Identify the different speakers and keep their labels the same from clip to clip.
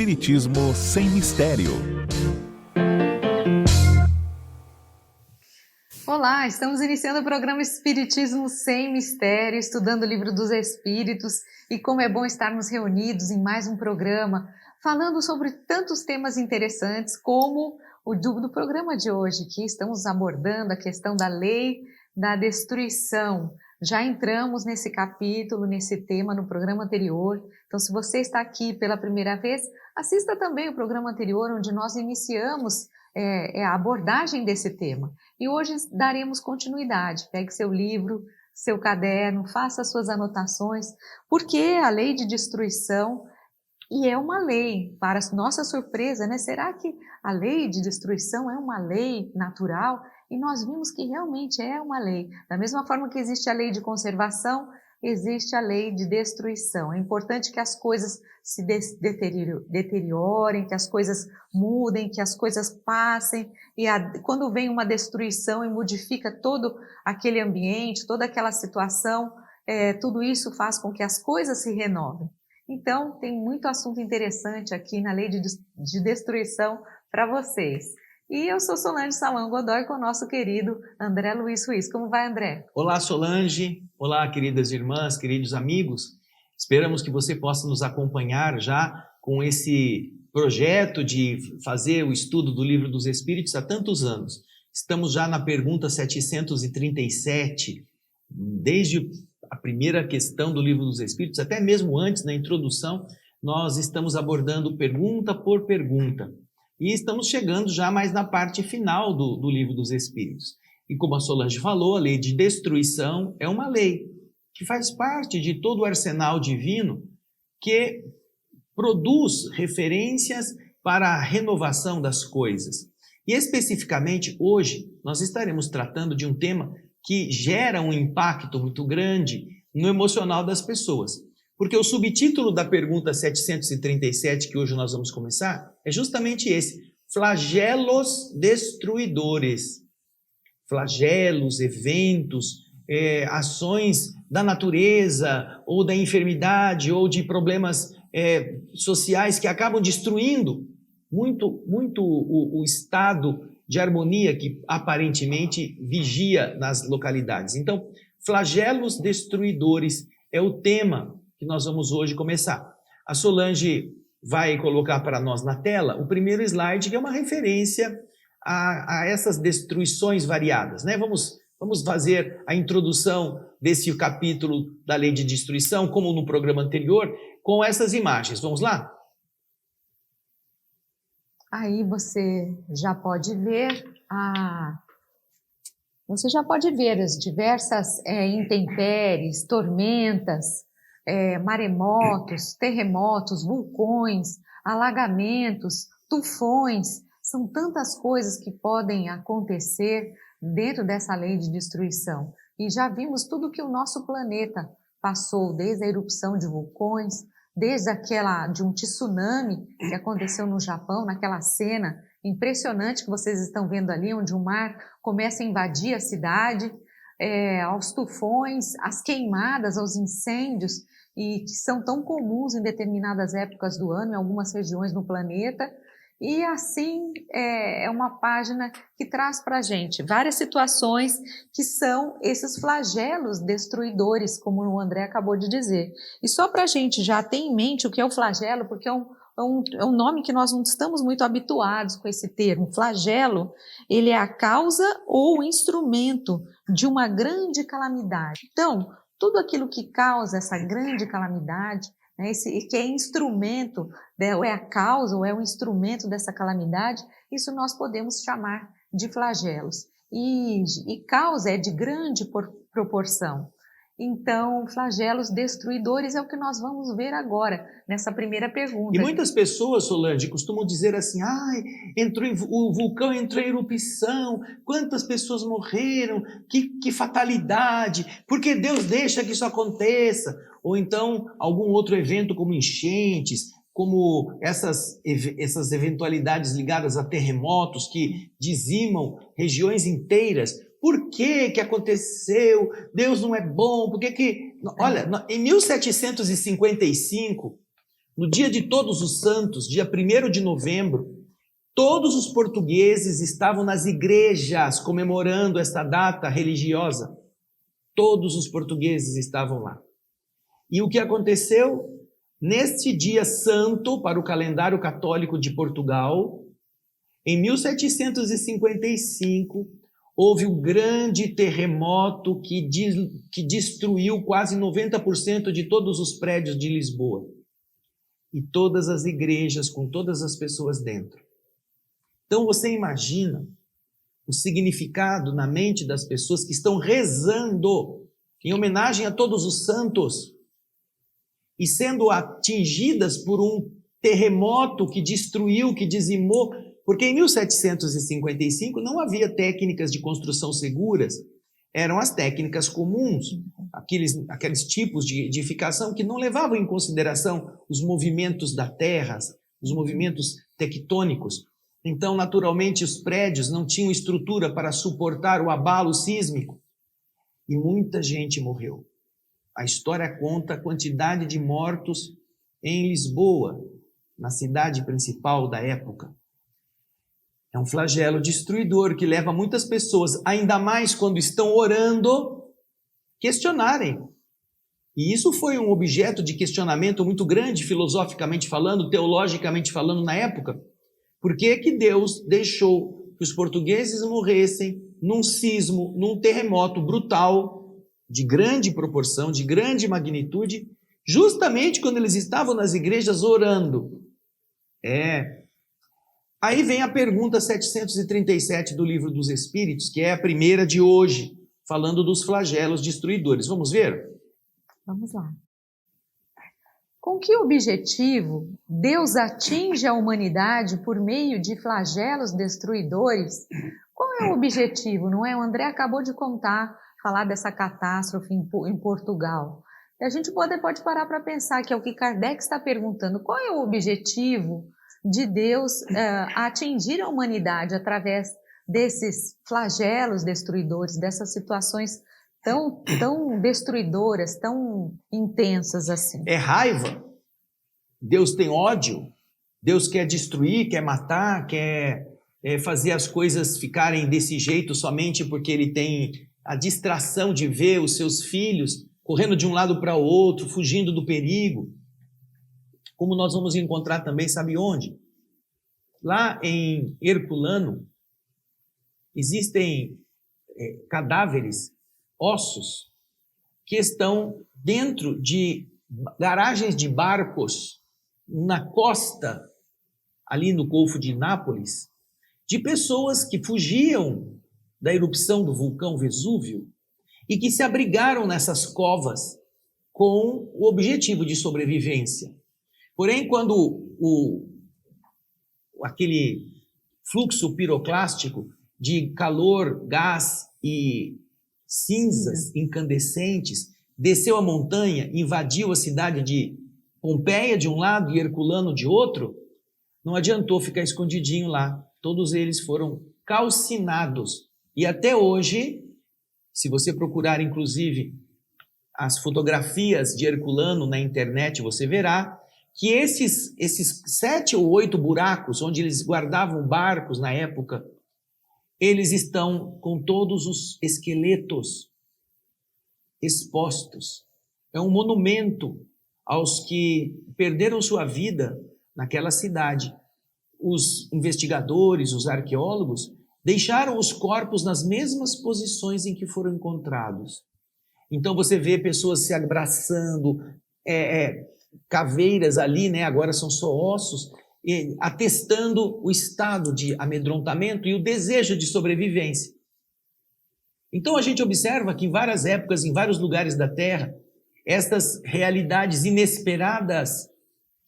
Speaker 1: Espiritismo sem mistério.
Speaker 2: Olá, estamos iniciando o programa Espiritismo sem Mistério, estudando o Livro dos Espíritos, e como é bom estarmos reunidos em mais um programa, falando sobre tantos temas interessantes, como o do programa de hoje, que estamos abordando a questão da lei da destruição. Já entramos nesse capítulo, nesse tema no programa anterior, então se você está aqui pela primeira vez, assista também o programa anterior, onde nós iniciamos a abordagem desse tema. E hoje daremos continuidade. Pegue seu livro, seu caderno, faça suas anotações, porque a lei de destruição, e é uma lei, para nossa surpresa, né? Será que a lei de destruição é uma lei natural? E nós vimos que realmente é uma lei. Da mesma forma que existe a lei de conservação, existe a lei de destruição. É importante que as coisas se deteriorem, que as coisas mudem, que as coisas passem. E quando vem uma destruição e modifica todo aquele ambiente, toda aquela situação, tudo isso faz com que as coisas se renovem. Então, tem muito assunto interessante aqui na lei de destruição para vocês. E eu sou Solange Salão Godoy com o nosso querido André Luiz Ruiz. Como vai, André?
Speaker 3: Olá, Solange. Olá, queridas irmãs, queridos amigos. Esperamos que você possa nos acompanhar já com esse projeto de fazer o estudo do Livro dos Espíritos há tantos anos. Estamos já na pergunta 737, desde a primeira questão do Livro dos Espíritos, até mesmo antes, na introdução, nós estamos abordando pergunta por pergunta. E estamos chegando já mais na parte final do Livro dos Espíritos. E como a Solange falou, a lei de destruição é uma lei que faz parte de todo o arsenal divino que produz referências para a renovação das coisas. E especificamente hoje nós estaremos tratando de um tema que gera um impacto muito grande no emocional das pessoas. Porque o subtítulo da pergunta 737, que hoje nós vamos começar, é justamente esse: flagelos destruidores. Flagelos, eventos, ações da natureza, ou da enfermidade, ou de problemas sociais que acabam destruindo muito o estado de harmonia que aparentemente vigia nas localidades. Então, flagelos destruidores é o tema que nós vamos hoje começar. A Solange vai colocar para nós na tela o primeiro slide, que é uma referência a essas destruições variadas, né? Vamos fazer a introdução desse capítulo da lei de destruição, como no programa anterior, com essas imagens. Vamos lá?
Speaker 2: Aí você já pode ver as diversas intempéries, tormentas, maremotos, terremotos, vulcões, alagamentos, tufões. São tantas coisas que podem acontecer dentro dessa lei de destruição. E já vimos tudo que o nosso planeta passou, desde a erupção de vulcões, desde de um tsunami que aconteceu no Japão, naquela cena impressionante que vocês estão vendo ali, onde o mar começa a invadir a cidade, aos tufões, às queimadas, aos incêndios, e que são tão comuns em determinadas épocas do ano, em algumas regiões no planeta. E assim é uma página que traz para a gente várias situações que são esses flagelos destruidores, como o André acabou de dizer. E só para a gente já ter em mente o que é o flagelo, porque é um nome que nós não estamos muito habituados com esse termo. Flagelo, ele é a causa ou o instrumento de uma grande calamidade. Então, tudo aquilo que causa essa grande calamidade, né, que é instrumento, ou é a causa ou é o instrumento dessa calamidade, isso nós podemos chamar de flagelos. E causa é de grande proporção. Então, flagelos destruidores é o que nós vamos ver agora, nessa primeira pergunta.
Speaker 3: E muitas pessoas, Solange, costumam dizer assim: o vulcão entrou em erupção, quantas pessoas morreram, que fatalidade, porque Deus deixa que isso aconteça. Ou então, algum outro evento como enchentes, como essas eventualidades ligadas a terremotos que dizimam regiões inteiras. Por que aconteceu? Deus não é bom. Por que... Olha, em 1755, no dia de Todos os Santos, dia 1º de novembro, todos os portugueses estavam nas igrejas comemorando esta data religiosa. Todos os portugueses estavam lá. E o que aconteceu? Neste dia santo, para o calendário católico de Portugal, em 1755, houve um grande terremoto que destruiu quase 90% de todos os prédios de Lisboa. E todas as igrejas, com todas as pessoas dentro. Então você imagina o significado na mente das pessoas que estão rezando em homenagem a todos os santos e sendo atingidas por um terremoto que destruiu, que dizimou, porque em 1755 não havia técnicas de construção seguras, eram as técnicas comuns, aqueles tipos de edificação que não levavam em consideração os movimentos da terra, os movimentos tectônicos. Então, naturalmente, os prédios não tinham estrutura para suportar o abalo sísmico. E muita gente morreu. A história conta a quantidade de mortos em Lisboa, na cidade principal da época. É um flagelo destruidor que leva muitas pessoas, ainda mais quando estão orando, questionarem. E isso foi um objeto de questionamento muito grande, filosoficamente falando, teologicamente falando, na época. Por que que Deus deixou que os portugueses morressem num sismo, num terremoto brutal, de grande proporção, de grande magnitude, justamente quando eles estavam nas igrejas orando? Aí vem a pergunta 737 do Livro dos Espíritos, que é a primeira de hoje, falando dos flagelos destruidores. Vamos ver?
Speaker 2: Vamos lá. Com que objetivo Deus atinge a humanidade por meio de flagelos destruidores? Qual é o objetivo, não é? O André acabou de falar dessa catástrofe em Portugal. E a gente pode parar para pensar, que é o que Kardec está perguntando, qual é o objetivo de Deus atingir a humanidade através desses flagelos destruidores, dessas situações tão destruidoras, tão intensas assim?
Speaker 3: É raiva? Deus tem ódio? Deus quer destruir, quer matar, quer fazer as coisas ficarem desse jeito somente porque ele tem a distração de ver os seus filhos correndo de um lado para o outro, fugindo do perigo? Como nós vamos encontrar também, sabe onde? Lá em Herculano, existem cadáveres, ossos, que estão dentro de garagens de barcos na costa, ali no Golfo de Nápoles, de pessoas que fugiam da erupção do vulcão Vesúvio e que se abrigaram nessas covas com o objetivo de sobrevivência. Porém, quando aquele fluxo piroclástico de calor, gás e cinzas incandescentes desceu a montanha, invadiu a cidade de Pompeia de um lado e Herculano de outro, não adiantou ficar escondidinho lá. Todos eles foram calcinados. E até hoje, se você procurar inclusive as fotografias de Herculano na internet, você verá que esses 7 ou 8 buracos onde eles guardavam barcos na época, eles estão com todos os esqueletos expostos. É um monumento aos que perderam sua vida naquela cidade. Os investigadores, os arqueólogos, deixaram os corpos nas mesmas posições em que foram encontrados. Então você vê pessoas se abraçando, caveiras ali, né? Agora são só ossos, atestando o estado de amedrontamento e o desejo de sobrevivência. Então a gente observa que em várias épocas, em vários lugares da Terra, estas realidades inesperadas,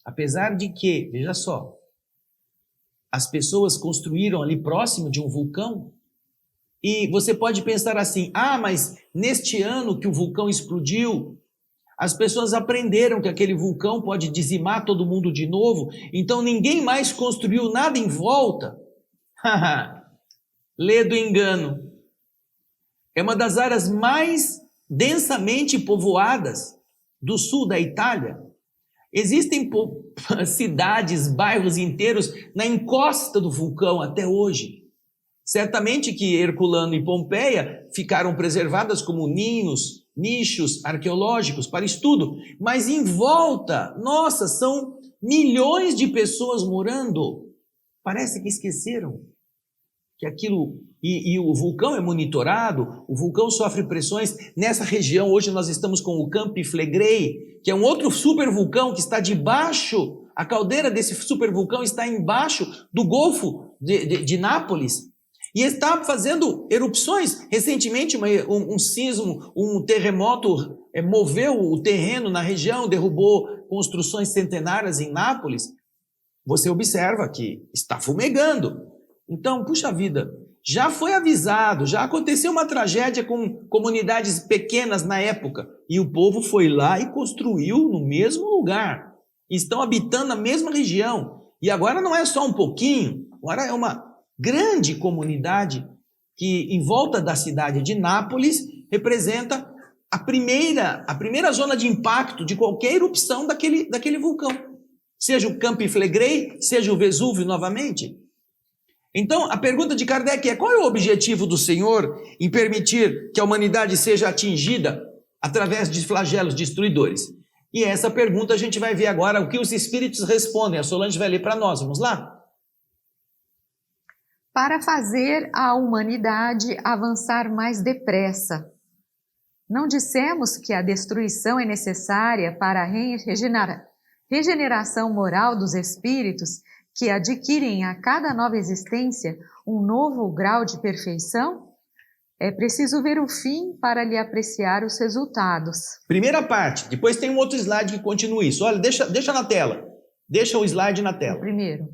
Speaker 3: apesar de que, veja só, as pessoas construíram ali próximo de um vulcão, e você pode pensar assim, mas neste ano que o vulcão explodiu, as pessoas aprenderam que aquele vulcão pode dizimar todo mundo de novo, então ninguém mais construiu nada em volta. Lê do engano. É uma das áreas mais densamente povoadas do sul da Itália. Existem cidades, bairros inteiros na encosta do vulcão até hoje. Certamente que Herculano e Pompeia ficaram preservadas como nichos arqueológicos para estudo, mas em volta, nossa, são milhões de pessoas morando. Parece que esqueceram que aquilo... E o vulcão é monitorado, o vulcão sofre pressões. Nessa região, hoje nós estamos com o Campi Flegrei, que é um outro supervulcão que está debaixo, a caldeira desse supervulcão está embaixo do Golfo de Nápoles, e está fazendo erupções. Recentemente, um sismo, um terremoto moveu o terreno na região, derrubou construções centenárias em Nápoles. Você observa que está fumegando. Então, puxa vida, já foi avisado, já aconteceu uma tragédia com comunidades pequenas na época, e o povo foi lá e construiu no mesmo lugar. Estão habitando na mesma região. E agora não é só um pouquinho, agora é uma grande comunidade que, em volta da cidade de Nápoles, representa a primeira zona de impacto de qualquer erupção daquele vulcão. Seja o Campi Flegrei, seja o Vesúvio novamente. Então, a pergunta de Kardec é: qual é o objetivo do Senhor em permitir que a humanidade seja atingida através de flagelos destruidores? E essa pergunta a gente vai ver agora o que os espíritos respondem. A Solange vai ler para nós. Vamos lá?
Speaker 2: Para fazer a humanidade avançar mais depressa. Não dissemos que a destruição é necessária para a regeneração moral dos espíritos que adquirem a cada nova existência um novo grau de perfeição? É preciso ver o fim para lhe apreciar os resultados.
Speaker 3: Primeira parte, depois tem um outro slide que continua isso. Olha, deixa na tela. Deixa o slide na tela.
Speaker 2: Primeiro.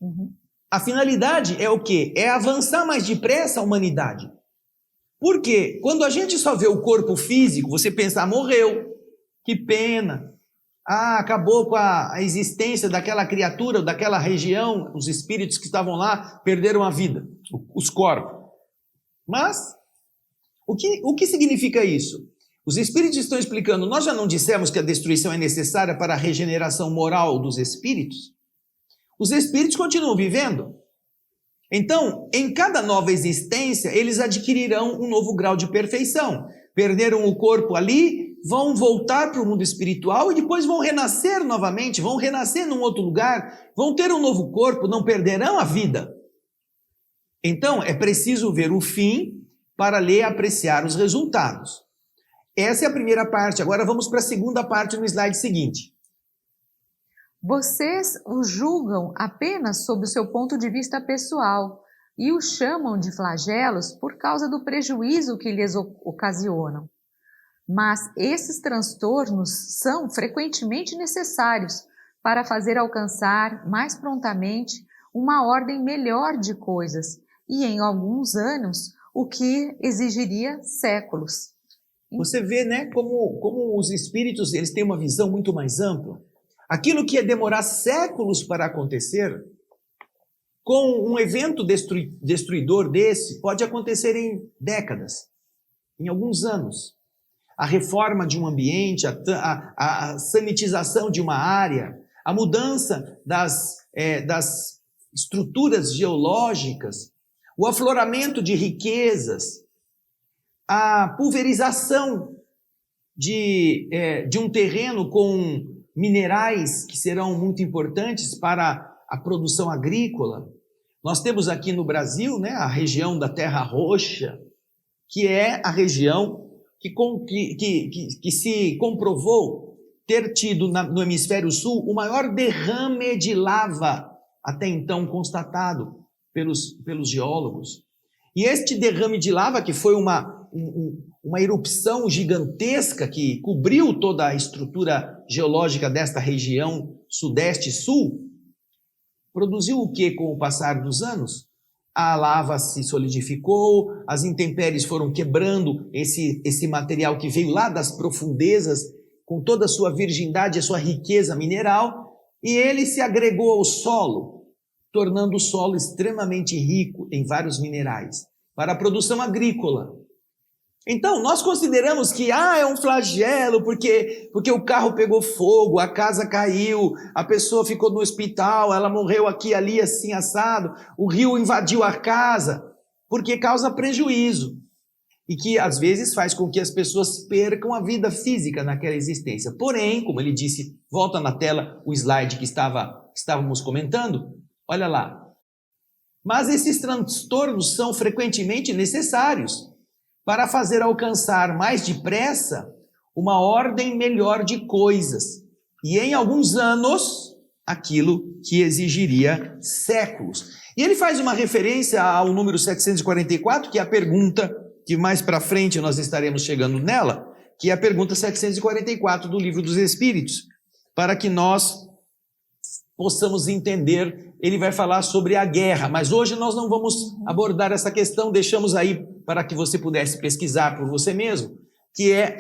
Speaker 2: Uhum.
Speaker 3: A finalidade é o quê? É avançar mais depressa a humanidade. Por quê? Quando a gente só vê o corpo físico, você pensa: morreu, que pena. Acabou com a existência daquela criatura, daquela região, os espíritos que estavam lá perderam a vida, os corpos. Mas, o que significa isso? Os espíritos estão explicando: nós já não dissemos que a destruição é necessária para a regeneração moral dos espíritos? Os espíritos continuam vivendo. Então, em cada nova existência, eles adquirirão um novo grau de perfeição. Perderam o corpo ali, vão voltar para o mundo espiritual e depois vão renascer novamente, vão renascer num outro lugar, vão ter um novo corpo, não perderão a vida. Então, é preciso ver o fim para ler e apreciar os resultados. Essa é a primeira parte. Agora vamos para a segunda parte no slide seguinte.
Speaker 2: Vocês o julgam apenas sob o seu ponto de vista pessoal e o chamam de flagelos por causa do prejuízo que lhes ocasionam. Mas esses transtornos são frequentemente necessários para fazer alcançar mais prontamente uma ordem melhor de coisas e em alguns anos o que exigiria séculos.
Speaker 3: Você vê, né, como os espíritos eles têm uma visão muito mais ampla. Aquilo que ia demorar séculos para acontecer, com um evento destruidor desse, pode acontecer em décadas, em alguns anos. A reforma de um ambiente, a sanitização de uma área, a mudança das estruturas geológicas, o afloramento de riquezas, a pulverização de um terreno com minerais que serão muito importantes para a produção agrícola. Nós temos aqui no Brasil, né, a região da Terra Roxa, que é a região que se comprovou ter tido no hemisfério sul o maior derrame de lava até então constatado pelos geólogos. E este derrame de lava, que foi uma erupção gigantesca que cobriu toda a estrutura geológica desta região sudeste e sul, produziu o que com o passar dos anos? A lava se solidificou, as intempéries foram quebrando esse material que veio lá das profundezas, com toda a sua virgindade, a sua riqueza mineral, e ele se agregou ao solo, tornando o solo extremamente rico em vários minerais, para a produção agrícola. Então, nós consideramos que é um flagelo porque o carro pegou fogo, a casa caiu, a pessoa ficou no hospital, ela morreu aqui, ali, assim, assado, o rio invadiu a casa, porque causa prejuízo. E que, às vezes, faz com que as pessoas percam a vida física naquela existência. Porém, como ele disse, volta na tela o slide que estávamos comentando, olha lá. Mas esses transtornos são frequentemente necessários para fazer alcançar mais depressa uma ordem melhor de coisas. E em alguns anos, aquilo que exigiria séculos. E ele faz uma referência ao número 744, que é a pergunta que mais para frente nós estaremos chegando nela, que é a pergunta 744 do Livro dos Espíritos, para que nós possamos entender. Ele vai falar sobre a guerra, mas hoje nós não vamos abordar essa questão, deixamos aí para que você pudesse pesquisar por você mesmo, que é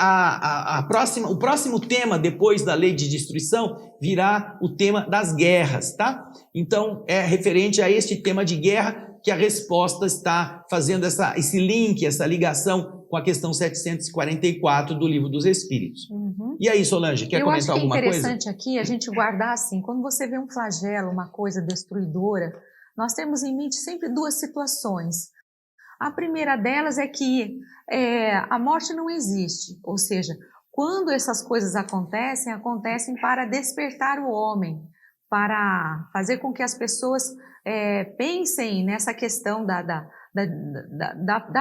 Speaker 3: o próximo tema, depois da lei de destruição, virá o tema das guerras, tá? Então, é referente a este tema de guerra que a resposta está fazendo esse link, essa ligação com a questão 744 do Livro dos Espíritos. E aí, Solange, quer comentar alguma coisa?
Speaker 2: Eu acho que é interessante aqui a gente guardar assim, quando você vê um flagelo, uma coisa destruidora, nós temos em mente sempre duas situações. A primeira delas é que a morte não existe, ou seja, quando essas coisas acontecem para despertar o homem, para fazer com que as pessoas pensem nessa questão da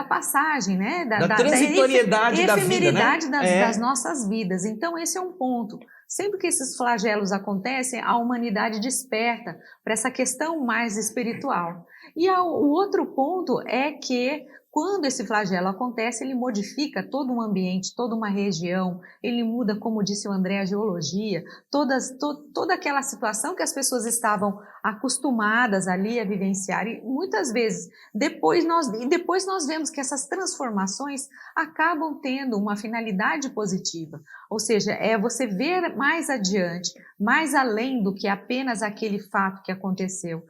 Speaker 2: passagem, né?
Speaker 3: Da transitoriedade da vida, né?
Speaker 2: Efemeridade das nossas vidas. Então, esse é um ponto. Sempre que esses flagelos acontecem, a humanidade desperta para essa questão mais espiritual. E o outro ponto é que, quando esse flagelo acontece, ele modifica todo um ambiente, toda uma região, ele muda, como disse o André, a geologia, toda aquela situação que as pessoas estavam acostumadas ali a vivenciar. E muitas vezes, depois nós vemos que essas transformações acabam tendo uma finalidade positiva. Ou seja, é você ver mais adiante, mais além do que apenas aquele fato que aconteceu.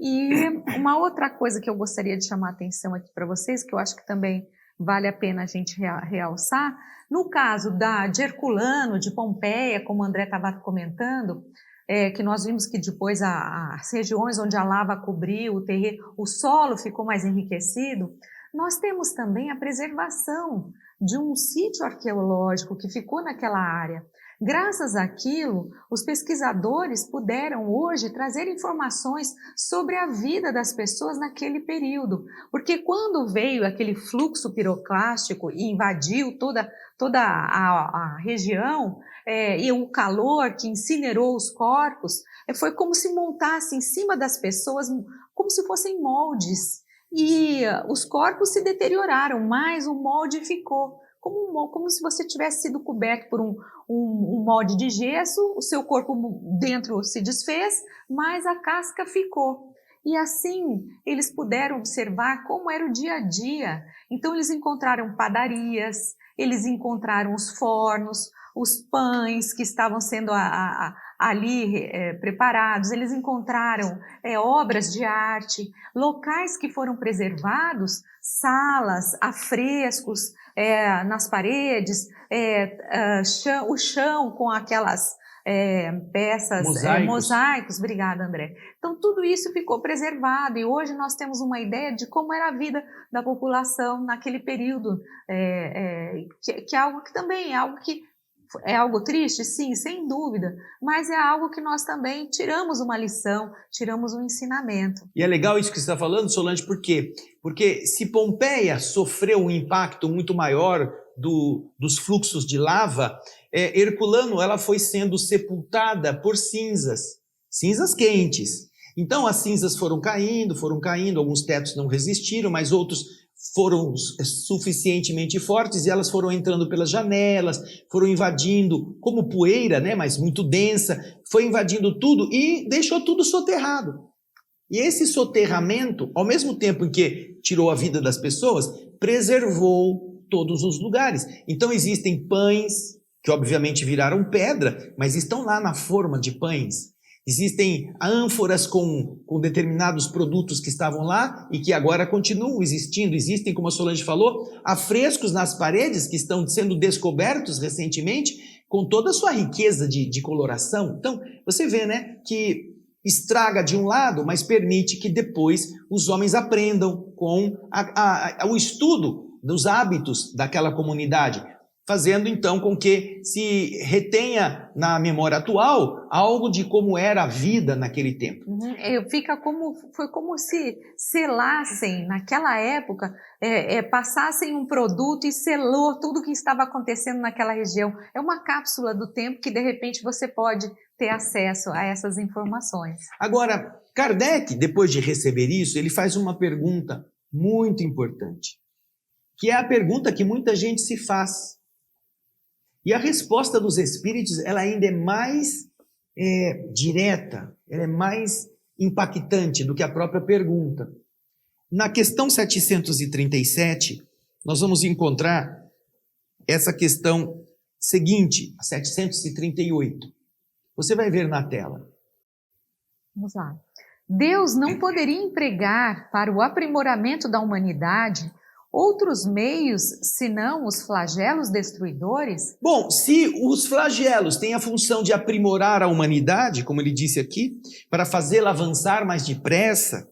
Speaker 2: E uma outra coisa que eu gostaria de chamar a atenção aqui para vocês, que eu acho que também vale a pena a gente realçar, no caso de Herculano, de Pompeia, como o André estava comentando, que nós vimos que depois as regiões onde a lava cobriu o terreno, o solo ficou mais enriquecido, nós temos também a preservação de um sítio arqueológico que ficou naquela área. Graças àquilo, os pesquisadores puderam hoje trazer informações sobre a vida das pessoas naquele período. Porque quando veio aquele fluxo piroclástico e invadiu toda a região, e o calor que incinerou os corpos, foi como se montasse em cima das pessoas, como se fossem moldes. E os corpos se deterioraram, mas o molde ficou. Como se você tivesse sido coberto por um molde de gesso, o seu corpo dentro se desfez, mas a casca ficou. E assim, eles puderam observar como era o dia a dia. Então, eles encontraram padarias, eles encontraram os fornos, os pães que estavam sendo ali preparados, eles encontraram obras de arte, locais que foram preservados, salas, afrescos nas paredes, o chão com aquelas peças, mosaicos, obrigada, André. Então tudo isso ficou preservado e hoje nós temos uma ideia de como era a vida da população naquele período, que é algo que também é algo triste, sim, sem dúvida, mas é algo que nós também tiramos uma lição, tiramos um ensinamento.
Speaker 3: E é legal isso que você está falando, Solange, por quê? Porque se Pompeia sofreu um impacto muito maior dos fluxos de lava, Herculano ela foi sendo sepultada por cinzas quentes. Então as cinzas foram caindo, alguns tetos não resistiram, mas outros foram suficientemente fortes e elas foram entrando pelas janelas, foram invadindo como poeira, né, mas muito densa, foi invadindo tudo e deixou tudo soterrado. E esse soterramento, ao mesmo tempo em que tirou a vida das pessoas, preservou todos os lugares. Então existem pães que obviamente viraram pedra, mas estão lá na forma de pães. Existem ânforas com determinados produtos que estavam lá e que agora continuam existindo. Existem, como a Solange falou, afrescos nas paredes que estão sendo descobertos recentemente com toda a sua riqueza de coloração. Então, você vê, né, que estraga de um lado, mas permite que depois os homens aprendam com o estudo dos hábitos daquela comunidade, fazendo então com que se retenha na memória atual algo de como era a vida naquele tempo.
Speaker 2: Foi como se selassem naquela época, passassem um produto e selou tudo o que estava acontecendo naquela região. É uma cápsula do tempo que de repente você pode ter acesso a essas informações.
Speaker 3: Agora, Kardec, depois de receber isso, ele faz uma pergunta muito importante, que é a pergunta que muita gente se faz. E a resposta dos espíritos, ela ainda é mais direta, ela é mais impactante do que a própria pergunta. Na questão 737, nós vamos encontrar essa questão seguinte, a 738. Você vai ver na tela.
Speaker 2: Vamos lá. Deus não poderia empregar para o aprimoramento da humanidade outros meios, senão os flagelos destruidores?
Speaker 3: Bom, se os flagelos têm a função de aprimorar a humanidade, como ele disse aqui, para fazê-la avançar mais depressa,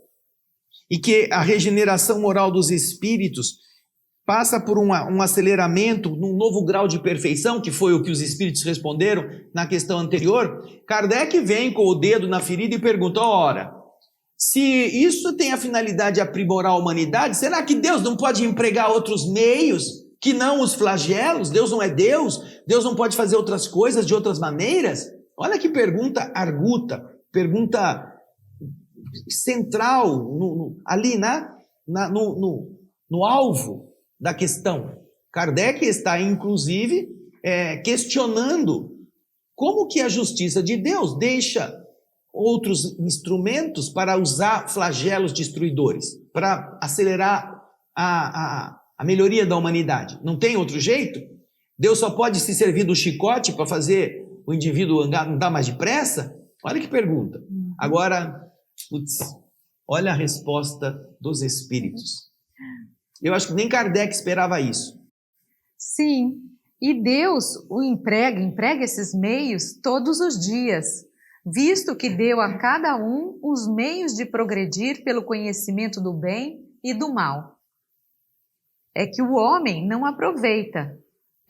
Speaker 3: e que a regeneração moral dos espíritos passa por um aceleramento, num novo grau de perfeição, que foi o que os espíritos responderam na questão anterior, Kardec vem com o dedo na ferida e pergunta, ora, se isso tem a finalidade de aprimorar a humanidade, será que Deus não pode empregar outros meios que não os flagelos? Deus não é Deus? Deus não pode fazer outras coisas de outras maneiras? Olha que pergunta arguta, pergunta central, ali no alvo da questão. Kardec está, inclusive, questionando como que a justiça de Deus deixa outros instrumentos para usar flagelos destruidores, para acelerar a melhoria da humanidade. Não tem outro jeito? Deus só pode se servir do chicote para fazer o indivíduo andar mais depressa? Olha que pergunta. Agora, olha a resposta dos espíritos. Eu acho que nem Kardec esperava isso.
Speaker 2: Sim, e Deus emprega esses meios todos os dias, visto que deu a cada um os meios de progredir pelo conhecimento do bem e do mal. É que o homem não aproveita.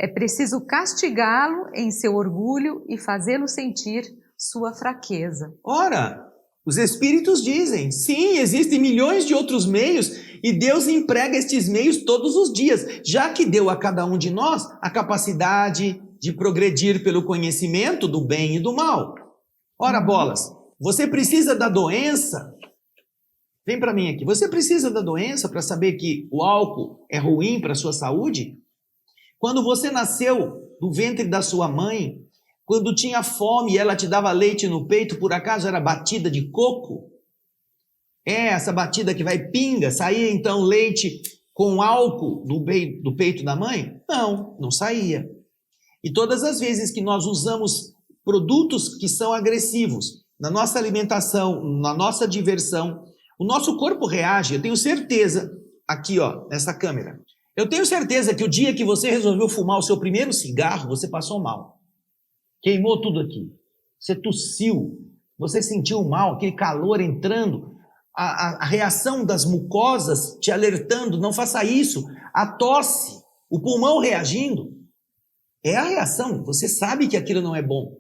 Speaker 2: É preciso castigá-lo em seu orgulho e fazê-lo sentir sua fraqueza.
Speaker 3: Ora, os espíritos dizem, sim, existem milhões de outros meios e Deus emprega estes meios todos os dias, já que deu a cada um de nós a capacidade de progredir pelo conhecimento do bem e do mal. Ora, bolas, você precisa da doença? Vem para mim aqui. Você precisa da doença para saber que o álcool é ruim para a sua saúde? Quando você nasceu do ventre da sua mãe, quando tinha fome e ela te dava leite no peito, por acaso era batida de coco? Essa batida que vai pinga, saía então leite com álcool do peito da mãe? Não, não saía. E todas as vezes que nós usamos produtos que são agressivos na nossa alimentação, na nossa diversão, o nosso corpo reage. Eu tenho certeza, aqui ó, nessa câmera, eu tenho certeza que o dia que você resolveu fumar o seu primeiro cigarro, você passou mal. Queimou tudo aqui. Você tossiu, você sentiu mal, aquele calor entrando, a reação das mucosas te alertando, não faça isso. A tosse, o pulmão reagindo, é a reação. Você sabe que aquilo não é bom.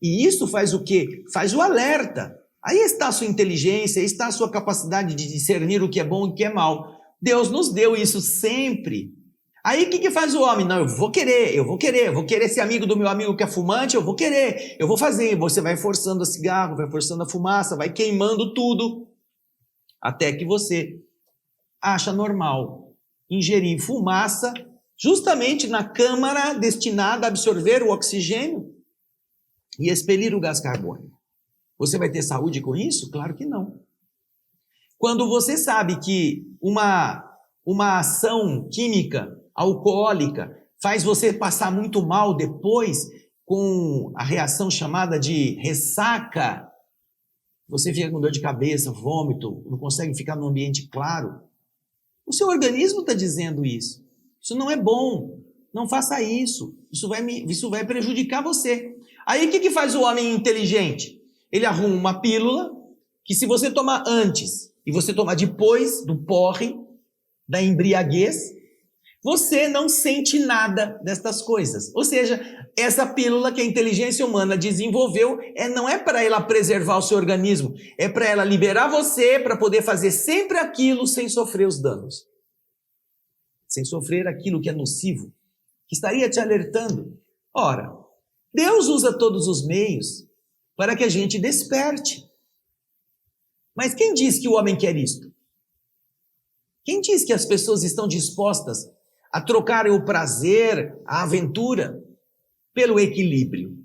Speaker 3: E isso faz o quê? Faz o alerta. Aí está a sua inteligência, aí está a sua capacidade de discernir o que é bom e o que é mal. Deus nos deu isso sempre. Aí o que faz o homem? Não, eu vou querer ser amigo do meu amigo que é fumante, eu vou fazer. Você vai forçando a cigarro, vai forçando a fumaça, vai queimando tudo, até que você acha normal ingerir fumaça justamente na câmara destinada a absorver o oxigênio e expelir o gás carbônico. Você vai ter saúde com isso? Claro que não. Quando você sabe que uma ação química alcoólica faz você passar muito mal depois, com a reação chamada de ressaca, você fica com dor de cabeça, vômito, não consegue ficar num ambiente claro, o seu organismo está dizendo isso. Isso não é bom, não faça isso, isso vai prejudicar você. Aí o que faz o homem inteligente? Ele arruma uma pílula que se você tomar antes e você tomar depois do porre, da embriaguez, você não sente nada destas coisas. Ou seja, essa pílula que a inteligência humana desenvolveu não é para ela preservar o seu organismo, é para ela liberar você para poder fazer sempre aquilo sem sofrer os danos. Sem sofrer aquilo que é nocivo, que estaria te alertando. Ora, Deus usa todos os meios para que a gente desperte. Mas quem diz que o homem quer isto? Quem diz que as pessoas estão dispostas a trocarem o prazer, a aventura, pelo equilíbrio?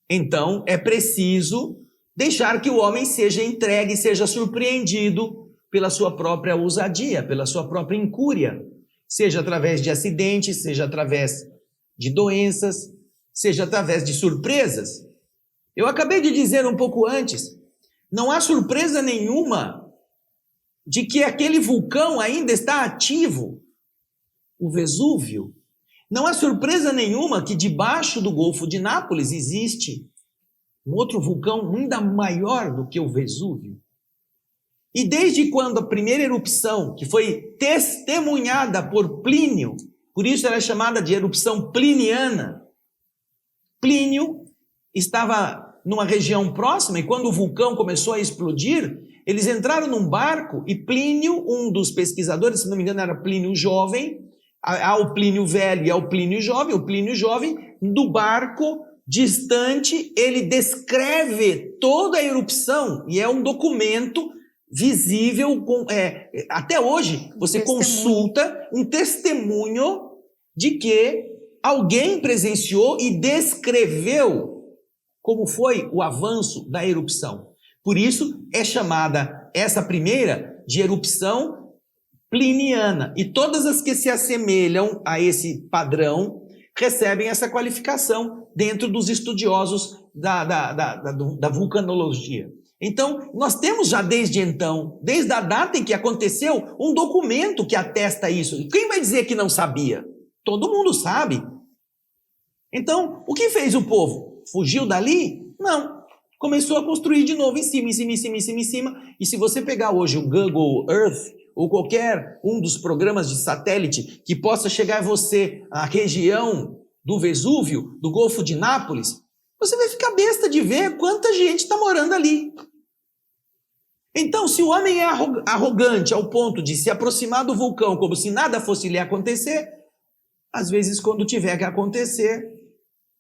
Speaker 3: Então, é preciso deixar que o homem seja entregue, seja surpreendido pela sua própria ousadia, pela sua própria incúria, seja através de acidentes, seja através de doenças, seja através de surpresas. Eu acabei de dizer um pouco antes, não há surpresa nenhuma de que aquele vulcão ainda está ativo, o Vesúvio. Não há surpresa nenhuma que debaixo do Golfo de Nápoles existe um outro vulcão ainda maior do que o Vesúvio. E desde quando a primeira erupção, que foi testemunhada por Plínio, por isso ela é chamada de erupção pliniana, Plínio estava numa região próxima e quando o vulcão começou a explodir, eles entraram num barco e Plínio, um dos pesquisadores, se não me engano era Plínio Jovem, há o Plínio Velho e há o Plínio Jovem, do barco distante, ele descreve toda a erupção e é um documento visível, até hoje você consulta um testemunho de que alguém presenciou e descreveu como foi o avanço da erupção. Por isso é chamada essa primeira de erupção pliniana. E todas as que se assemelham a esse padrão recebem essa qualificação dentro dos estudiosos da vulcanologia. Então, nós temos já desde então, desde a data em que aconteceu, um documento que atesta isso. E quem vai dizer que não sabia? Todo mundo sabe. Então, o que fez o povo? Fugiu dali? Não. Começou a construir de novo em cima. E se você pegar hoje o Google Earth, ou qualquer um dos programas de satélite que possa chegar a você, a região do Vesúvio, do Golfo de Nápoles, você vai ficar besta de ver quanta gente está morando ali. Então, se o homem é arrogante ao ponto de se aproximar do vulcão como se nada fosse lhe acontecer, às vezes, quando tiver que acontecer,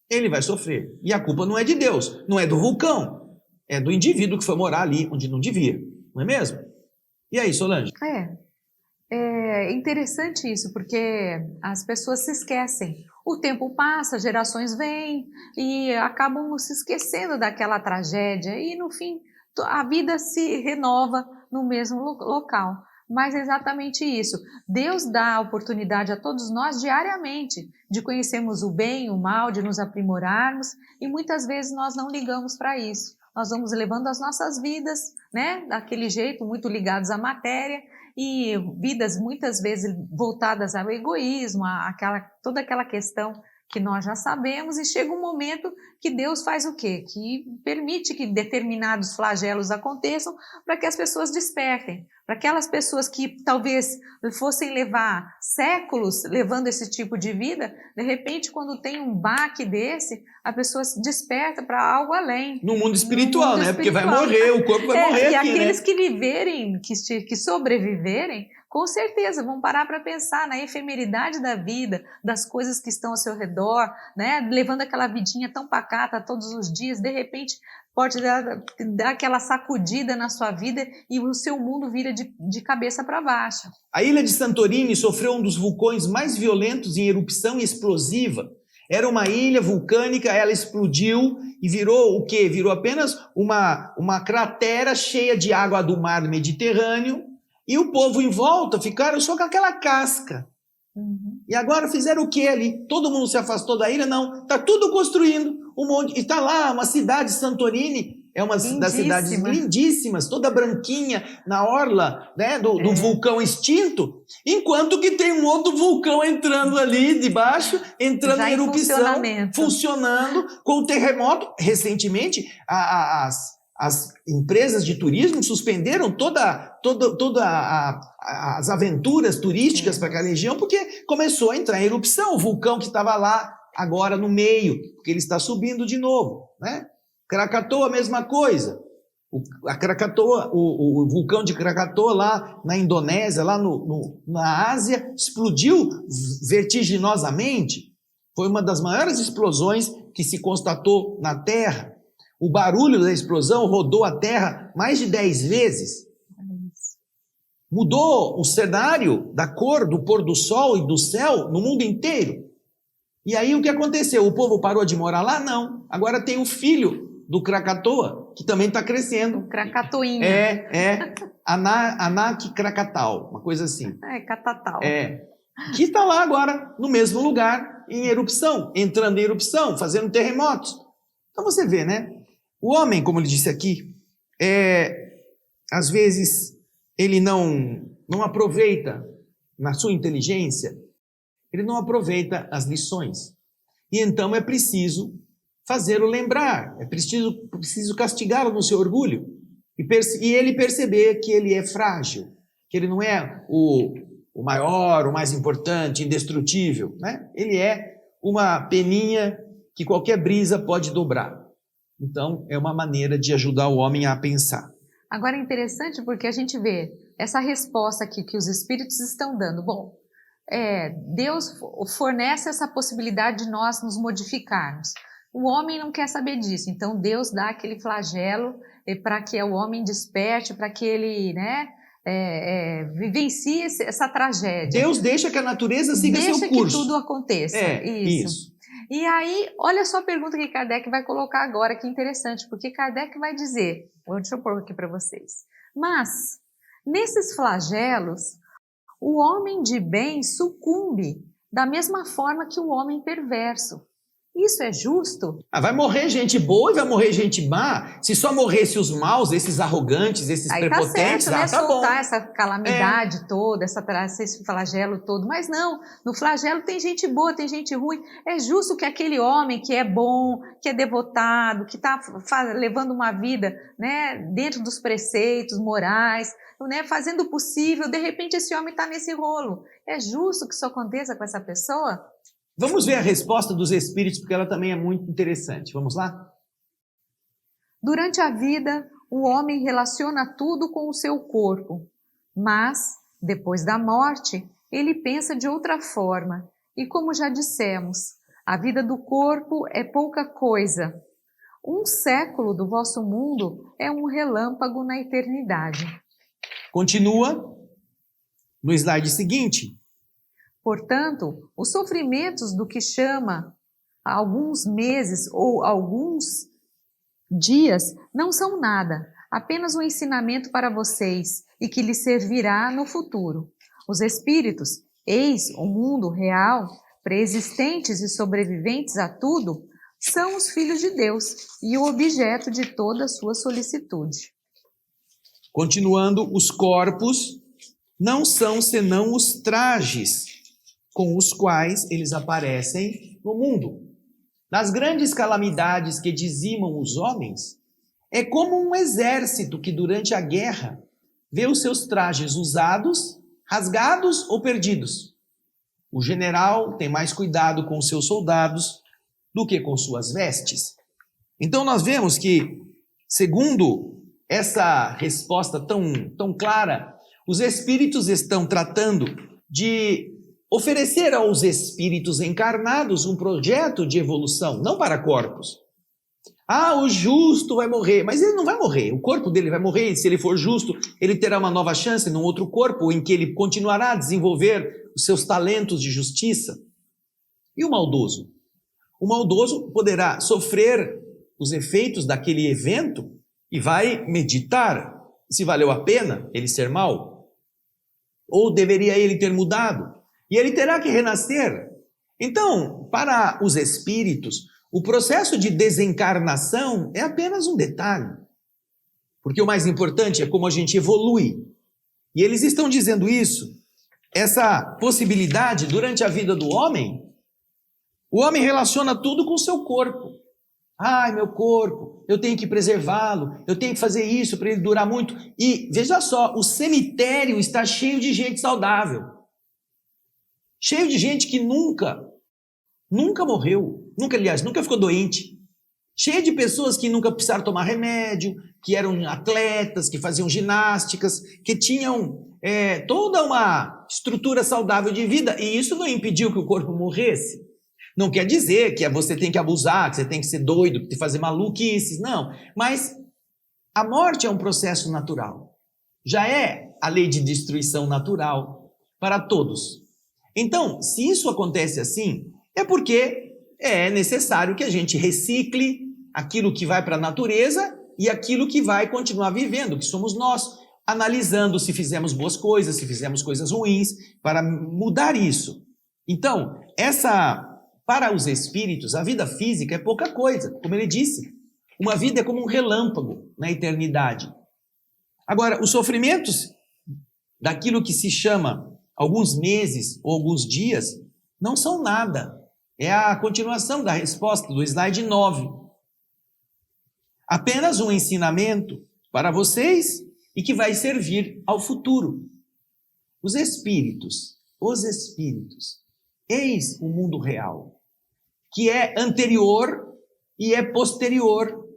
Speaker 3: ele vai sofrer. E a culpa não é de Deus, não é do vulcão, é do indivíduo que foi morar ali onde não devia, não é mesmo? E aí, Solange?
Speaker 2: É interessante isso, porque as pessoas se esquecem. O tempo passa, gerações vêm e acabam se esquecendo daquela tragédia e, no fim, a vida se renova no mesmo local. Mas é exatamente isso. Deus dá a oportunidade a todos nós diariamente de conhecermos o bem e o mal, de nos aprimorarmos e muitas vezes nós não ligamos para isso. Nós vamos levando as nossas vidas, né, daquele jeito, muito ligados à matéria e vidas muitas vezes voltadas ao egoísmo, toda aquela questão que nós já sabemos e chega um momento que Deus faz o quê? Que permite que determinados flagelos aconteçam para que as pessoas despertem. Para aquelas pessoas que talvez fossem levar séculos levando esse tipo de vida, de repente quando tem um baque desse, a pessoa se desperta para algo além.
Speaker 3: No mundo espiritual, né? Porque vai morrer, o corpo vai morrer
Speaker 2: e
Speaker 3: aqui,
Speaker 2: aqueles
Speaker 3: né?
Speaker 2: que viverem, que sobreviverem, com certeza vão parar para pensar na efemeridade da vida, das coisas que estão ao seu redor, né? Levando aquela vidinha tão pacata todos os dias, de repente pode dar aquela sacudida na sua vida e o seu mundo vira de cabeça para baixo.
Speaker 3: A ilha de Santorini sofreu um dos vulcões mais violentos em erupção explosiva. Era uma ilha vulcânica, ela explodiu e virou o quê? Virou apenas uma cratera cheia de água do mar Mediterrâneo e o povo em volta ficaram só com aquela casca.
Speaker 2: Uhum.
Speaker 3: E agora fizeram o que ali? Todo mundo se afastou da ilha? Não. Está tudo construindo um monte. E está lá uma cidade, Santorini, é uma das cidades lindíssimas, toda branquinha, na orla, né, do vulcão extinto, enquanto que tem um outro vulcão entrando ali de baixo, entrando
Speaker 2: Já
Speaker 3: em erupção, funcionando, com o terremoto. Recentemente, as empresas de turismo suspenderam as aventuras turísticas para aquela região, porque começou a entrar em erupção. O vulcão que estava lá agora no meio, porque ele está subindo de novo, né? Krakatoa, a mesma coisa. O vulcão de Krakatoa lá na Indonésia, lá na Ásia, explodiu vertiginosamente. Foi uma das maiores explosões que se constatou na Terra. O barulho da explosão rodou a Terra mais de 10 vezes. Mudou o cenário da cor do pôr do sol e do céu no mundo inteiro. E aí o que aconteceu? O povo parou de morar lá? Não. Agora tem o filho do Krakatoa, que também está crescendo.
Speaker 2: O Krakatoinha.
Speaker 3: Anak Krakatau, uma coisa assim.
Speaker 2: Catatal.
Speaker 3: Que está lá agora, no mesmo lugar, em erupção, entrando em erupção, fazendo terremotos. Então você vê, né? O homem, como ele disse aqui, às vezes ele não aproveita na sua inteligência, ele não aproveita as lições. E então é preciso fazê-lo lembrar, é preciso castigá-lo no seu orgulho e ele perceber que ele é frágil, que ele não é o maior, o mais importante, indestrutível, né? Ele é uma peninha que qualquer brisa pode dobrar. Então, é uma maneira de ajudar o homem a pensar.
Speaker 2: Agora é interessante porque a gente vê essa resposta aqui que os espíritos estão dando. Bom, Deus fornece essa possibilidade de nós nos modificarmos. O homem não quer saber disso, então Deus dá aquele flagelo para que o homem desperte, para que ele, né, vivencie essa tragédia.
Speaker 3: Deus deixa que a natureza siga seu curso.
Speaker 2: Deixa que tudo aconteça. Isso. E aí, olha só a pergunta que Kardec vai colocar agora, que interessante, porque Kardec vai dizer, deixa eu pôr aqui para vocês, mas nesses flagelos, o homem de bem sucumbe da mesma forma que o homem perverso. Isso é justo?
Speaker 3: Vai morrer gente boa e vai morrer gente má. Se só morresse os maus, esses arrogantes, esses prepotentes,
Speaker 2: tá certo, né?
Speaker 3: Tá
Speaker 2: soltar
Speaker 3: bom.
Speaker 2: Essa calamidade toda, esse flagelo todo. Mas não, no flagelo tem gente boa, tem gente ruim. É justo que aquele homem que é bom, que é devotado, que está levando uma vida, né, dentro dos preceitos morais, né, fazendo o possível, de repente esse homem está nesse rolo. É justo que isso aconteça com essa pessoa?
Speaker 3: Vamos ver a resposta dos espíritos, porque ela também é muito interessante. Vamos lá?
Speaker 2: Durante a vida, o homem relaciona tudo com o seu corpo, mas, depois da morte, ele pensa de outra forma. E como já dissemos, a vida do corpo é pouca coisa. 1 século do vosso mundo é um relâmpago na eternidade.
Speaker 3: Continua no slide seguinte.
Speaker 2: Portanto, os sofrimentos do que chama alguns meses ou alguns dias não são nada, apenas um ensinamento para vocês e que lhes servirá no futuro. Os espíritos, eis o mundo real, preexistentes e sobreviventes a tudo, são os filhos de Deus e o objeto de toda a sua solicitude.
Speaker 3: Continuando, os corpos não são senão os trajes com os quais eles aparecem no mundo. Nas grandes calamidades que dizimam os homens, é como um exército que durante a guerra vê os seus trajes usados, rasgados ou perdidos. O general tem mais cuidado com os seus soldados do que com suas vestes. Então nós vemos que, segundo essa resposta tão clara, os espíritos estão tratando de oferecer aos espíritos encarnados um projeto de evolução, não para corpos. O justo vai morrer, mas ele não vai morrer, o corpo dele vai morrer, e se ele for justo, ele terá uma nova chance num outro corpo em que ele continuará a desenvolver os seus talentos de justiça. E o maldoso? O maldoso poderá sofrer os efeitos daquele evento e vai meditar se valeu a pena ele ser mau, ou deveria ele ter mudado. e ele terá que renascer. Então, para os espíritos, o processo de desencarnação é apenas um detalhe, porque o mais importante é como a gente evolui. E eles estão dizendo isso, essa possibilidade durante a vida do homem. O homem relaciona tudo com o seu corpo. Ai, meu corpo, eu tenho que preservá-lo, eu tenho que fazer isso para ele durar muito. E veja só, o cemitério está cheio de gente saudável. Cheio de gente que nunca morreu, nunca ficou doente. Cheio de pessoas que nunca precisaram tomar remédio, que eram atletas, que faziam ginásticas, que tinham toda uma estrutura saudável de vida. E isso não impediu que o corpo morresse. Não quer dizer que você tem que abusar, que você tem que ser doido, que tem que fazer maluquices, não. Mas a morte é um processo natural. Já é a lei de destruição natural para todos. Então, se isso acontece assim, é porque é necessário que a gente recicle aquilo que vai para a natureza e aquilo que vai continuar vivendo, que somos nós, analisando se fizemos boas coisas, se fizemos coisas ruins, para mudar isso. Então, para os espíritos, a vida física é pouca coisa, como ele disse. Uma vida é como um relâmpago na eternidade. Agora, os sofrimentos daquilo que se chama alguns meses ou alguns dias não são nada. É a continuação da resposta do slide 9. Apenas um ensinamento para vocês e que vai servir ao futuro. Os espíritos, eis o mundo real, que é anterior e é posterior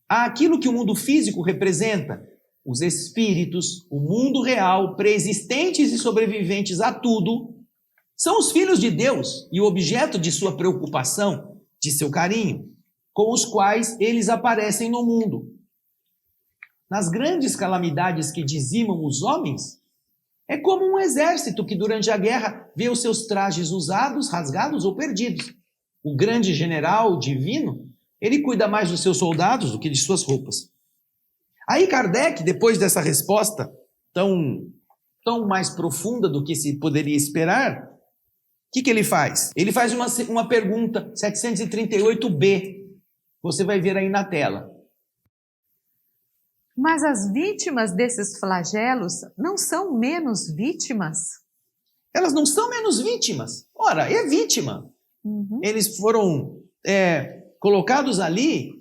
Speaker 3: àquilo que o mundo físico representa. Os espíritos, o mundo real, preexistentes e sobreviventes a tudo, são os filhos de Deus e o objeto de sua preocupação, de seu carinho, com os quais eles aparecem no mundo. Nas grandes calamidades que dizimam os homens, é como um exército que durante a guerra vê os seus trajes usados, rasgados ou perdidos. O grande general divino, ele cuida mais dos seus soldados do que de suas roupas. Aí Kardec, depois dessa resposta tão mais profunda do que se poderia esperar, o que ele faz? Ele faz uma pergunta, 738b. Você vai ver aí na tela.
Speaker 2: Mas as vítimas desses flagelos não são menos vítimas?
Speaker 3: Elas não são menos vítimas. Ora, é vítima.
Speaker 2: Uhum.
Speaker 3: Eles foram colocados ali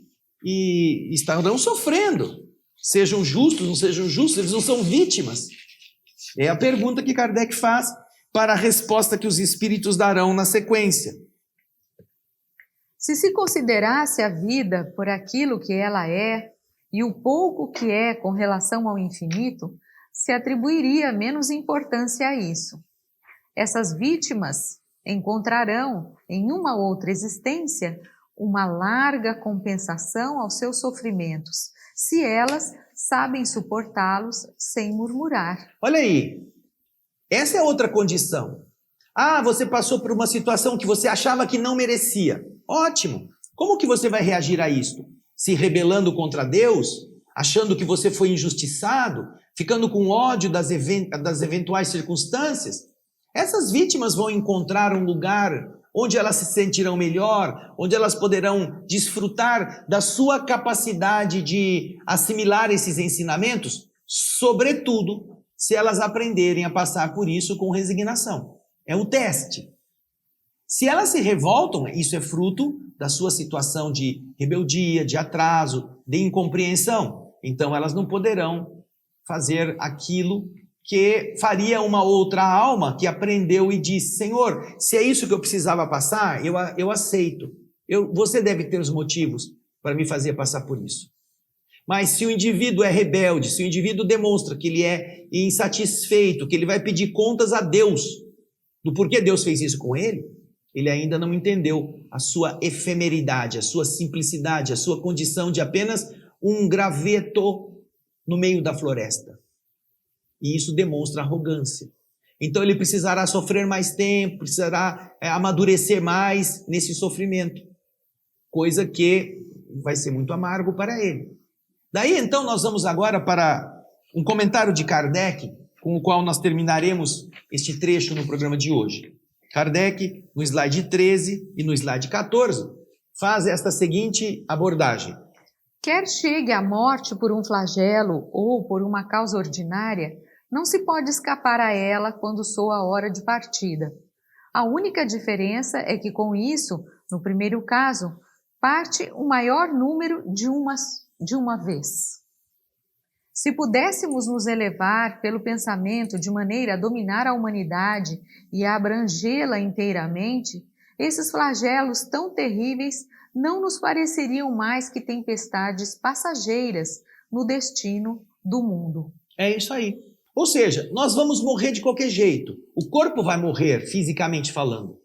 Speaker 3: e estarão sofrendo. Sejam justos, não sejam justos, eles não são vítimas. É a pergunta que Kardec faz para a resposta que os espíritos darão na sequência.
Speaker 2: Se considerasse a vida por aquilo que ela é e o pouco que é com relação ao infinito, se atribuiria menos importância a isso. Essas vítimas encontrarão em uma outra existência uma larga compensação aos seus sofrimentos, se elas sabem suportá-los sem murmurar.
Speaker 3: Olha aí, essa é outra condição. Ah, você passou por uma situação que você achava que não merecia. Ótimo! Como que você vai reagir a isto? Se rebelando contra Deus? Achando que você foi injustiçado? Ficando com ódio das eventuais circunstâncias? Essas vítimas vão encontrar um lugar onde elas se sentirão melhor, onde elas poderão desfrutar da sua capacidade de assimilar esses ensinamentos, sobretudo se elas aprenderem a passar por isso com resignação. É um teste. Se elas se revoltam, isso é fruto da sua situação de rebeldia, de atraso, de incompreensão. Então elas não poderão fazer aquilo que faria uma outra alma que aprendeu e disse: Senhor, se é isso que eu precisava passar, eu aceito. Você deve ter os motivos para me fazer passar por isso. Mas se o indivíduo é rebelde, se o indivíduo demonstra que ele é insatisfeito, que ele vai pedir contas a Deus do porquê Deus fez isso com ele, ele ainda não entendeu a sua efemeridade, a sua simplicidade, a sua condição de apenas um graveto no meio da floresta. E isso demonstra arrogância. Então ele precisará sofrer mais tempo, precisará amadurecer mais nesse sofrimento, coisa que vai ser muito amargo para ele. Daí então nós vamos agora para um comentário de Kardec com o qual nós terminaremos este trecho no programa de hoje. Kardec, no slide 13 e no slide 14, faz esta seguinte abordagem.
Speaker 2: Quer chegue à morte por um flagelo ou por uma causa ordinária, não se pode escapar a ela quando soa a hora de partida. A única diferença é que com isso, no primeiro caso, parte o maior número de uma vez. Se pudéssemos nos elevar pelo pensamento de maneira a dominar a humanidade e a abrangê-la inteiramente, esses flagelos tão terríveis não nos pareceriam mais que tempestades passageiras no destino do mundo.
Speaker 3: É isso aí. Ou seja, nós vamos morrer de qualquer jeito. O corpo vai morrer, fisicamente falando.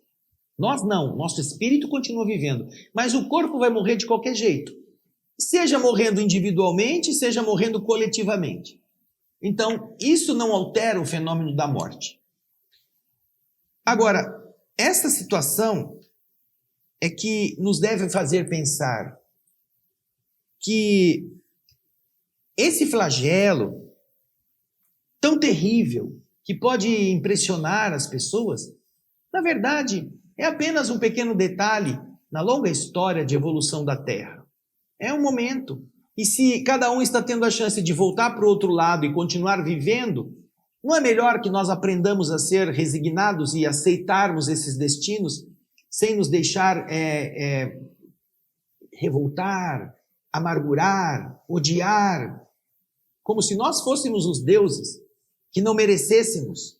Speaker 3: Nós não, nosso espírito continua vivendo. Mas o corpo vai morrer de qualquer jeito. Seja morrendo individualmente, seja morrendo coletivamente. Então, isso não altera o fenômeno da morte. Agora, essa situação é que nos deve fazer pensar que esse flagelo tão terrível, que pode impressionar as pessoas, na verdade, é apenas um pequeno detalhe na longa história de evolução da Terra. É um momento. E se cada um está tendo a chance de voltar para o outro lado e continuar vivendo, não é melhor que nós aprendamos a ser resignados e aceitarmos esses destinos sem nos deixar revoltar, amargurar, odiar, como se nós fôssemos os deuses que não merecêssemos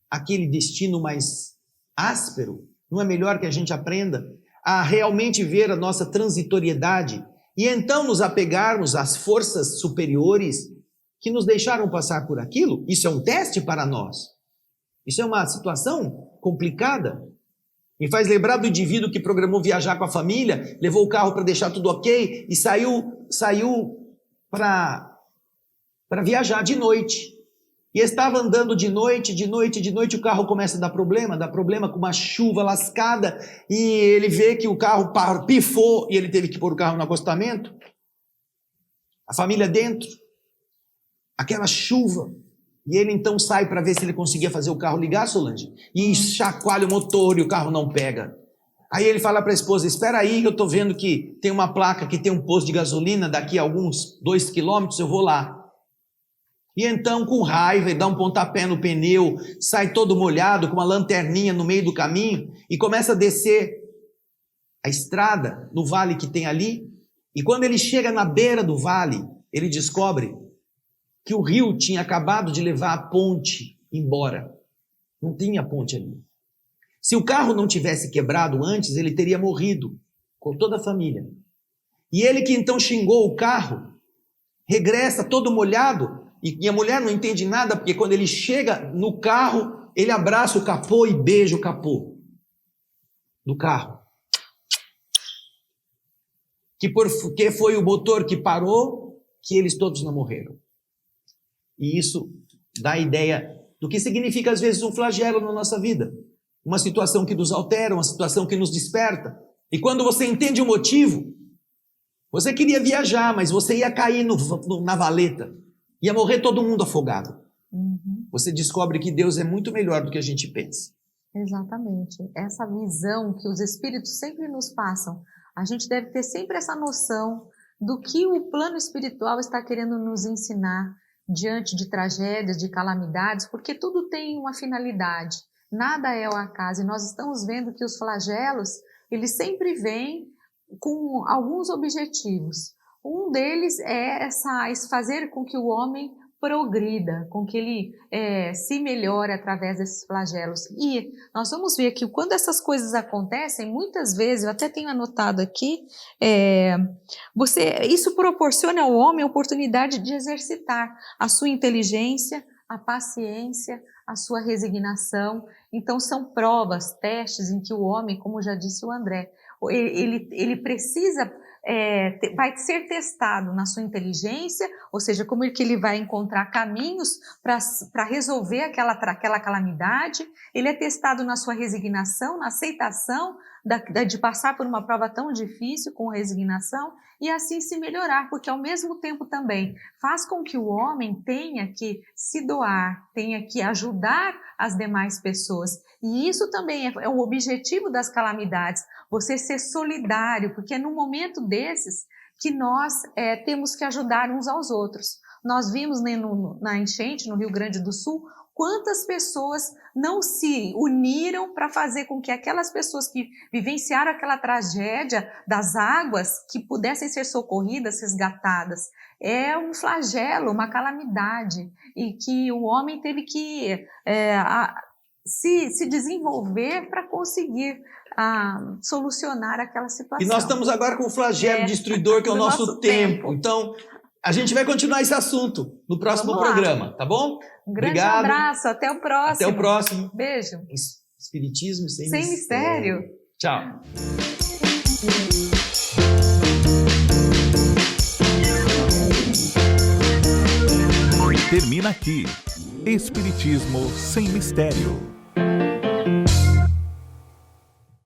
Speaker 3: aquele destino mais áspero? Não é melhor que a gente aprenda a realmente ver a nossa transitoriedade e então nos apegarmos às forças superiores que nos deixaram passar por aquilo? Isso é um teste para nós. Isso é uma situação complicada. Me faz lembrar do indivíduo que programou viajar com a família, levou o carro para deixar tudo ok e saiu para viajar de noite. E estava andando de noite, o carro começa a dar problema com uma chuva lascada, e ele vê que o carro pifou e ele teve que pôr o carro no acostamento. A família dentro, aquela chuva, e ele então sai para ver se ele conseguia fazer o carro ligar, Solange, e chacoalha o motor e o carro não pega. Aí ele fala para a esposa, espera aí, eu estou vendo que tem uma placa que tem um posto de gasolina, daqui a alguns 2 quilômetros eu vou lá. E então, com raiva, ele dá um pontapé no pneu, sai todo molhado, com uma lanterninha no meio do caminho, e começa a descer a estrada no vale que tem ali. E quando ele chega na beira do vale, ele descobre que o rio tinha acabado de levar a ponte embora. Não tinha ponte ali. Se o carro não tivesse quebrado antes, ele teria morrido com toda a família. E ele que então xingou o carro, regressa todo molhado, e a mulher não entende nada, porque quando ele chega no carro, ele abraça o capô e beija o capô do carro. Que foi o motor que parou, que eles todos não morreram. E isso dá a ideia do que significa às vezes um flagelo na nossa vida. Uma situação que nos altera, uma situação que nos desperta. E quando você entende o motivo, você queria viajar, mas você ia cair na valeta. Ia morrer todo mundo afogado.
Speaker 2: Uhum.
Speaker 3: Você descobre que Deus é muito melhor do que a gente pensa.
Speaker 2: Exatamente. Essa visão que os espíritos sempre nos passam. A gente deve ter sempre essa noção do que o plano espiritual está querendo nos ensinar diante de tragédias, de calamidades, porque tudo tem uma finalidade. Nada é ao acaso. E nós estamos vendo que os flagelos, eles sempre vêm com alguns objetivos. Um deles é fazer com que o homem progrida, com que ele se melhore através desses flagelos. E nós vamos ver que quando essas coisas acontecem, muitas vezes, eu até tenho anotado aqui, isso proporciona ao homem a oportunidade de exercitar a sua inteligência, a paciência, a sua resignação. Então são provas, testes em que o homem, como já disse o André, ele precisa vai ser testado na sua inteligência, ou seja, como é que ele vai encontrar caminhos para resolver aquela calamidade. Ele é testado na sua resignação, na aceitação de passar por uma prova tão difícil com resignação e assim se melhorar, porque ao mesmo tempo também faz com que o homem tenha que se doar, tenha que ajudar as demais pessoas. E isso também é o objetivo das calamidades, você ser solidário, porque é num momento desses que nós temos que ajudar uns aos outros. Nós vimos, né, na enchente no Rio Grande do Sul, quantas pessoas não se uniram para fazer com que aquelas pessoas que vivenciaram aquela tragédia das águas, que pudessem ser socorridas, resgatadas. É um flagelo, uma calamidade, e que o homem teve que se desenvolver para conseguir solucionar aquela situação.
Speaker 3: E nós estamos agora com o flagelo destruidor, que é o nosso tempo. Então, a gente vai continuar esse assunto no próximo programa, tá bom?
Speaker 2: Um grande
Speaker 3: Obrigado.
Speaker 2: abraço, até o próximo.
Speaker 3: Até o próximo.
Speaker 2: Beijo.
Speaker 3: Espiritismo sem
Speaker 2: mistério.
Speaker 3: Tchau.
Speaker 1: Termina aqui. Espiritismo sem mistério.